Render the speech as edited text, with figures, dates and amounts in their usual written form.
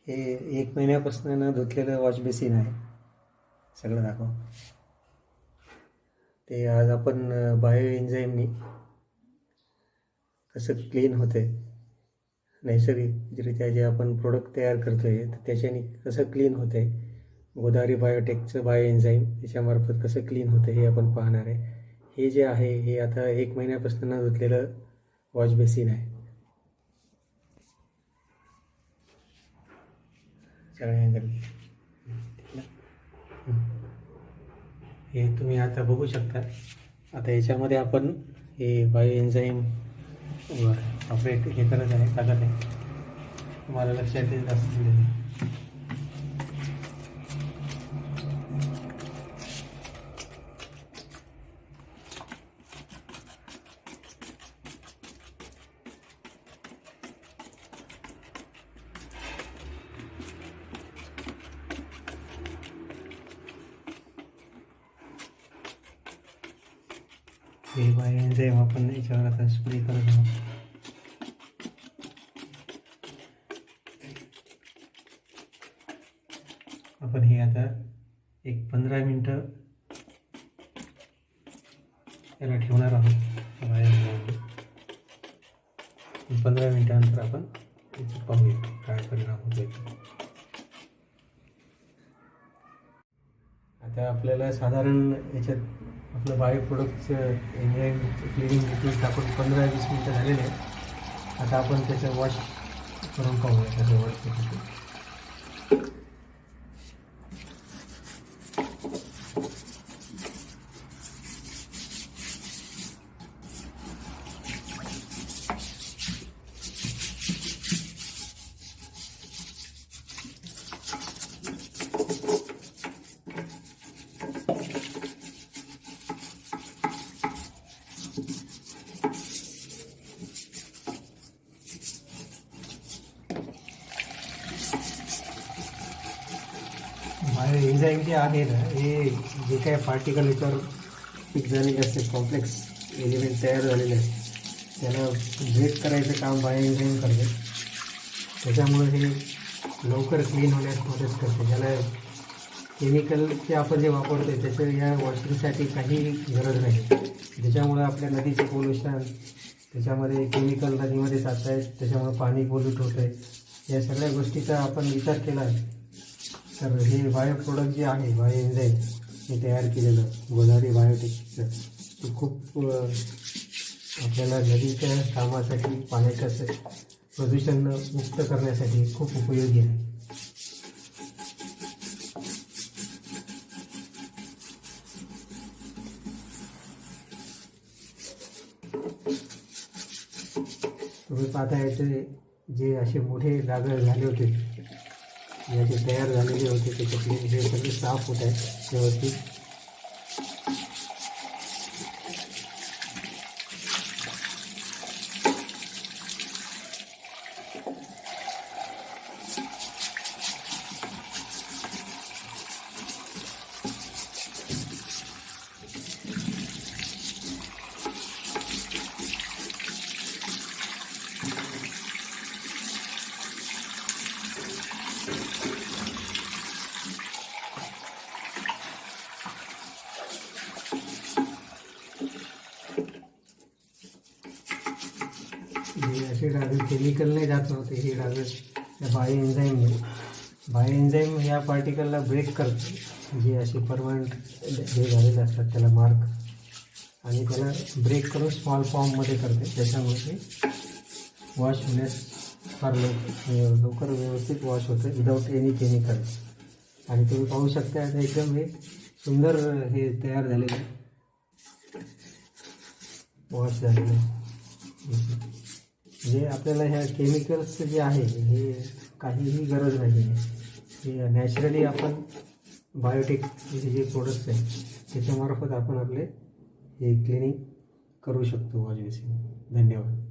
हे 1 महिन्यापासून न धुतलेलं वॉश बेसिन आहे. सगळं दाखव. ते आज आपण बायो एन्झाईमनी कसं क्लीन होते, नैसर्गिकरित्या जे आपण प्रोडक्ट तयार करतोय तर त्याच्याने कसं क्लीन होते, गोदावरी बायोटेकचं बायो एन्झाईम त्याच्यामार्फत कसं क्लीन होतं हे आपण पाहणार आहे. हे जे आहे हे आता 1 महिन्यापासून न धुतलेलं वॉश बेसिन आहे. हे तुम्ही आता बघू शकता. आता याच्यामध्ये आपण हे बायो एन्झाईम ऑपरेट हे करत आहे, टाकत आहे. तुम्हाला लक्षात येत असतील. हे बायो एन्झाईम आपण याच्यावर आता स्प्रे करत आहोत. आपण हे आता एक 15 मिनटं याला ठेवणार आहोत. 15 मिनिटानंतर आपण याचं पाहूया काय परिणाम होतो. आता आपल्याला साधारण याच्यात आपलं बायो प्रोडक्टचं एन्झाईम क्लिनिंग लिक्विड टाकून 15-20 मिनटं झालेले आहेत. आता आपण त्याचं वॉश करून पाहूया त्याचं वॉश करायचं. बायो एन्झाईम जे आहे ना, हे जे काय पार्टिकल याच्यावर फिक्स झालेले असते, कॉम्प्लेक्स एलिमेंट तयार झालेले असते, त्याला ब्रेक करायचं काम बायो एन्झाईम करते. त्याच्यामुळे हे लवकर क्लीन होण्यास मदत करते. त्याला केमिकलचे आपण जे वापरतो त्याचं या वॉशिंगसाठी काही गरज नाही. त्याच्यामुळे आपल्या नदीचं पोल्युशन, त्याच्यामध्ये केमिकल नदीमध्ये जात आहेत, त्याच्यामुळे पाणी पोल्यूट होतं आहे. या सगळ्या गोष्टीचा आपण विचार केला तर हे बायो प्रोडक्ट जे आहे बायो एन्झाईम हे तयार केलेलं गोदावरी बायोटेकचं ते खूप आपल्याला नदीच्या कामासाठी, पाण्याचं प्रदूषण मुक्त करण्यासाठी खूप उपयोगी आहे. तुम्ही पाहता याचे जे असे मोठे डाग झाले होते, जे तयार झालेले होते त्याच्यातले हे सगळे साफ होत आहेत व्यवस्थित. हे असे डाग केमिकलने जात नव्हते, हे डाग त्या बायो एन्झाईम या पार्टिकलला ब्रेक करते. जे असे परमनंट हे झालेले असतात त्याला मार्क, आणि त्याला ब्रेक करून स्मॉल फॉर्ममध्ये करते. त्याच्यामुळे ते वॉश होण्यास फार लवकर व्यवस्थित वॉश होते विदाऊट एनी केमिकल. आणि तुम्ही पाहू शकता आता एकदम हे सुंदर हे तयार झालेलं वॉश झालेलं आहे. म्हणजे आपल्याला ह्या केमिकल्सचं जे आहे हे काहीही गरज नाही आहे. हे नॅचरली आपण बायोटेक जे प्रोडक्ट्स आहेत त्याच्यामार्फत आपण आपले हे क्लिनिंग करू शकतो वॉश बेसिन. धन्यवाद.